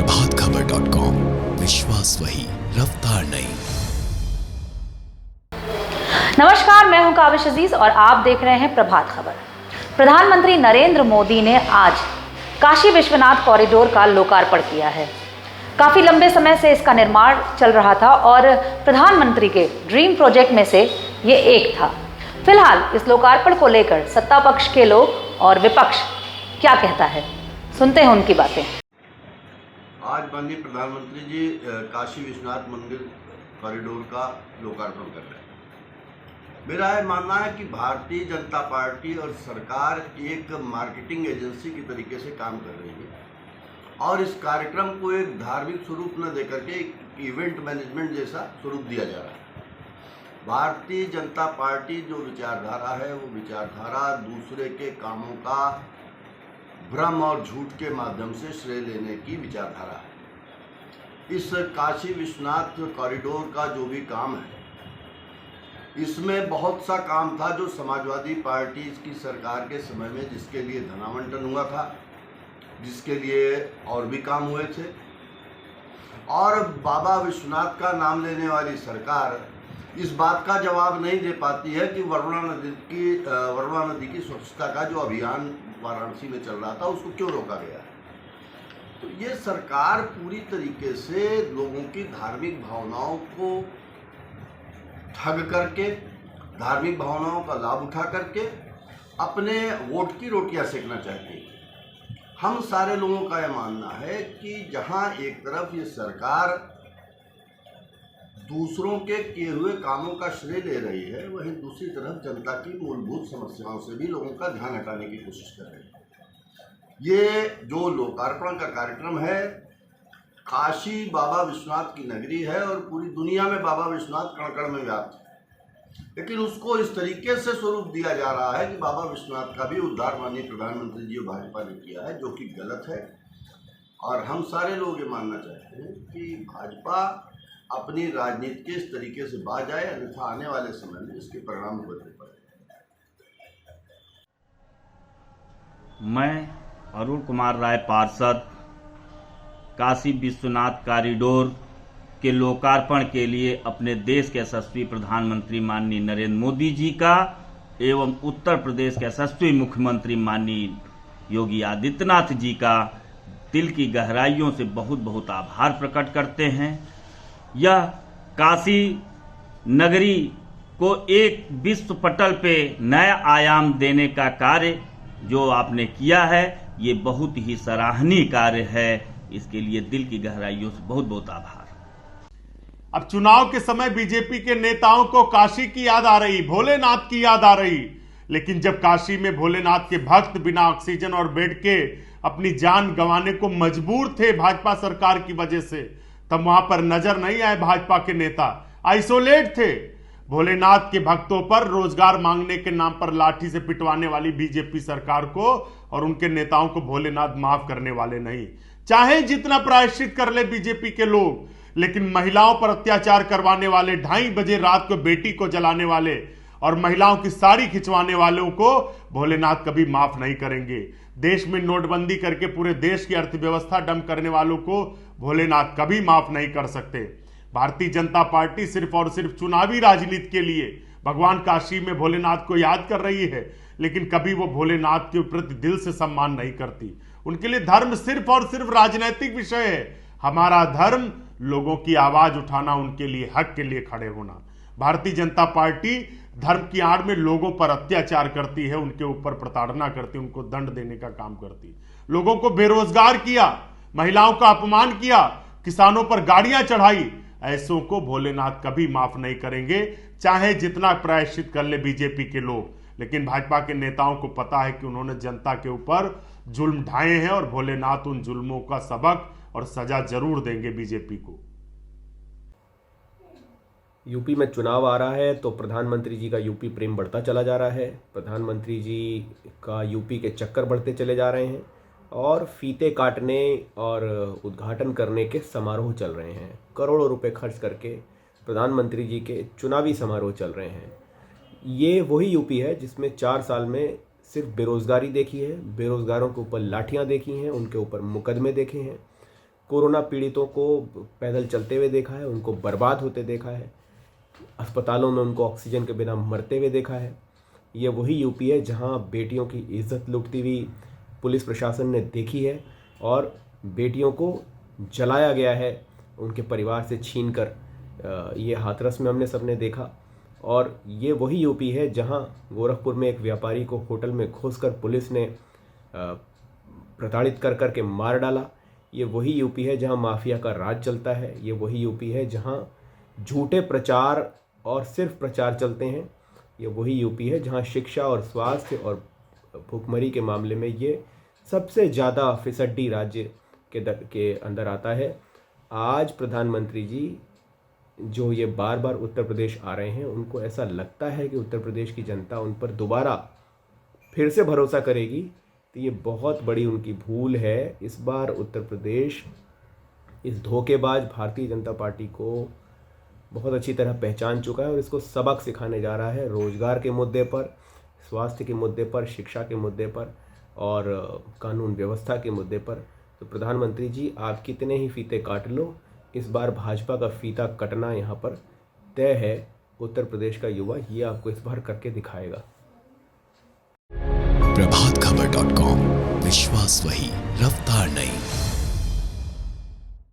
प्रभातखबर.com, विश्वास वही, रफ्तार नहीं। नमस्कार, मैं हूं काबिश अजीज और आप देख रहे हैं प्रभात खबर। प्रधानमंत्री नरेंद्र मोदी ने आज काशी विश्वनाथ कॉरिडोर का लोकार्पण किया है। काफी लंबे समय से इसका निर्माण चल रहा था और प्रधानमंत्री के ड्रीम प्रोजेक्ट में से ये एक था। फिलहाल इस लोकार्पण को लेकर सत्ता पक्ष के लोग और विपक्ष क्या कहता है, सुनते हैं उनकी बातें। आज माननीय प्रधानमंत्री जी काशी विश्वनाथ मंदिर कॉरिडोर का लोकार्पण कर रहे हैं। मेरा यह मानना है कि भारतीय जनता पार्टी और सरकार एक मार्केटिंग एजेंसी की तरीके से काम कर रही है और इस कार्यक्रम को एक धार्मिक स्वरूप न देकर के एक इवेंट मैनेजमेंट जैसा स्वरूप दिया जा रहा है। भारतीय जनता पार्टी जो विचारधारा है वो विचारधारा दूसरे के कामों का भ्रम और झूठ के माध्यम से श्रेय लेने की विचारधारा है। इस काशी विश्वनाथ कॉरिडोर का जो भी काम है, इसमें बहुत सा काम था जो समाजवादी पार्टी की सरकार के समय में जिसके लिए धनावंटन हुआ था, जिसके लिए और भी काम हुए थे, और बाबा विश्वनाथ का नाम लेने वाली सरकार इस बात का जवाब नहीं दे पाती है कि वरुणा नदी की स्वच्छता का जो अभियान वाराणसी में चल रहा था उसको क्यों रोका गया। तो ये सरकार पूरी तरीके से लोगों की धार्मिक भावनाओं को ठग करके, धार्मिक भावनाओं का लाभ उठा करके अपने वोट की रोटियां सेकना चाहती है। हम सारे लोगों का यह मानना है कि जहां एक तरफ ये सरकार दूसरों के किए हुए कामों का श्रेय ले रही है, वहीं दूसरी तरफ जनता की मूलभूत समस्याओं से भी लोगों का ध्यान हटाने की कोशिश कर रही है। ये जो लोकार्पण का कार्यक्रम है, काशी बाबा विश्वनाथ की नगरी है और पूरी दुनिया में बाबा विश्वनाथ कण कण में व्याप्त है, लेकिन उसको इस तरीके से स्वरूप दिया जा रहा है कि बाबा विश्वनाथ का भी उद्धार माननीय प्रधानमंत्री जी और भाजपा ने किया है, जो कि गलत है। और हम सारे लोग ये मानना चाहते हैं कि भाजपा अपनी राजनीति के इस तरीके से बाज आए, अन्यथा आने वाले समय में इसके परिणाम भुगतने पड़ेंगे। मैं अरुण कुमार राय पार्षद काशी विश्वनाथ कॉरिडोर के लोकार्पण के लिए अपने देश के यशस्वी प्रधानमंत्री माननीय नरेंद्र मोदी जी का एवं उत्तर प्रदेश के यशस्वी मुख्यमंत्री माननीय योगी आदित्यनाथ जी का दिल की गहराइयों से बहुत बहुत आभार प्रकट करते हैं। यह काशी नगरी को एक विश्व पटल पे नया आयाम देने का कार्य जो आपने किया है, ये बहुत ही सराहनीय कार्य है। इसके लिए दिल की गहराइयों से बहुत बहुत आभार। अब चुनाव के समय बीजेपी के नेताओं को काशी की याद आ रही, भोलेनाथ की याद आ रही, लेकिन जब काशी में भोलेनाथ के भक्त बिना ऑक्सीजन और बेड के अपनी जान गंवाने को मजबूर थे भाजपा सरकार की वजह से, तब वहां पर नजर नहीं आए भाजपा के नेता, आइसोलेट थे। भोलेनाथ के भक्तों पर रोजगार मांगने के नाम पर लाठी से पिटवाने वाली बीजेपी सरकार को और उनके नेताओं को भोलेनाथ माफ करने वाले नहीं। चाहे जितना प्रायश्चित कर ले बीजेपी के लोग, लेकिन महिलाओं पर अत्याचार करवाने वाले, 2:30 बजे रात को बेटी को जलाने वाले और महिलाओं की साड़ी खिंचवाने वालों को भोलेनाथ कभी माफ नहीं करेंगे। देश में नोटबंदी करके पूरे देश की अर्थव्यवस्था डंप करने वालों को भोलेनाथ कभी माफ नहीं कर सकते। भारतीय जनता पार्टी सिर्फ और सिर्फ चुनावी राजनीति के लिए भगवान काशी में भोलेनाथ को याद कर रही है, लेकिन कभी वो भोलेनाथ के प्रति दिल से सम्मान नहीं करती। उनके लिए धर्म सिर्फ और सिर्फ राजनीतिक विषय है। हमारा धर्म लोगों की आवाज उठाना, उनके लिए हक के लिए खड़े होना। भारतीय जनता पार्टी धर्म की आड़ में लोगों पर अत्याचार करती है, उनके ऊपर प्रताड़ना करती है, उनको दंड देने का काम करती है, लोगों को बेरोजगार किया, महिलाओं का अपमान किया, किसानों पर गाड़ियां चढ़ाई। ऐसों को भोलेनाथ कभी माफ नहीं करेंगे, चाहे जितना प्रायश्चित कर ले बीजेपी के लोग। लेकिन भाजपा के नेताओं को पता है कि उन्होंने जनता के ऊपर जुल्म ढाए हैं और भोलेनाथ उन जुल्मों का सबक और सजा जरूर देंगे बीजेपी को। यूपी में चुनाव आ रहा है तो प्रधानमंत्री जी का यूपी प्रेम बढ़ता चला जा रहा है। प्रधानमंत्री जी का यूपी के चक्कर बढ़ते चले जा रहे हैं और फीते काटने और उद्घाटन करने के समारोह चल रहे हैं। करोड़ों रुपए खर्च करके प्रधानमंत्री जी के चुनावी समारोह चल रहे हैं। ये वही यूपी है जिसमें 4 साल में सिर्फ बेरोज़गारी देखी है, बेरोज़गारों के ऊपर लाठियां देखी हैं, उनके ऊपर मुकदमे देखे हैं। कोरोना पीड़ितों को पैदल चलते हुए देखा है, उनको बर्बाद होते देखा है, अस्पतालों में उनको ऑक्सीजन के बिना मरते हुए देखा है। ये वही यूपी है जहां बेटियों की इज्जत लुटती हुई पुलिस प्रशासन ने देखी है और बेटियों को जलाया गया है उनके परिवार से छीनकर। ये हाथरस में हमने सबने देखा। और ये वही यूपी है जहां गोरखपुर में एक व्यापारी को होटल में घुसकर पुलिस ने प्रताड़ित कर के मार डाला। ये वही यूपी है जहां माफिया का राज चलता है। ये वही यूपी है जहां झूठे प्रचार और सिर्फ प्रचार चलते हैं। ये वही यूपी है जहां शिक्षा और स्वास्थ्य और भुखमरी के मामले में ये सबसे ज़्यादा फिसड्डी राज्य के अंदर आता है। आज प्रधानमंत्री जी जो ये बार बार उत्तर प्रदेश आ रहे हैं, उनको ऐसा लगता है कि उत्तर प्रदेश की जनता उन पर दोबारा फिर से भरोसा करेगी, तो ये बहुत बड़ी उनकी भूल है। इस बार उत्तर प्रदेश इस धोखेबाज भारतीय जनता पार्टी को बहुत अच्छी तरह पहचान चुका है और इसको सबक सिखाने जा रहा है रोजगार के मुद्दे पर, स्वास्थ्य के मुद्दे पर, शिक्षा के मुद्दे पर और कानून व्यवस्था के मुद्दे पर। तो प्रधानमंत्री जी, आप कितने ही फीते काट लो, इस बार भाजपा का फीता कटना यहाँ पर तय है। उत्तर प्रदेश का युवा ये आपको इस बार करके दिखाएगा। प्रभातखबर.com, विश्वास वही, रफ्तार नहीं।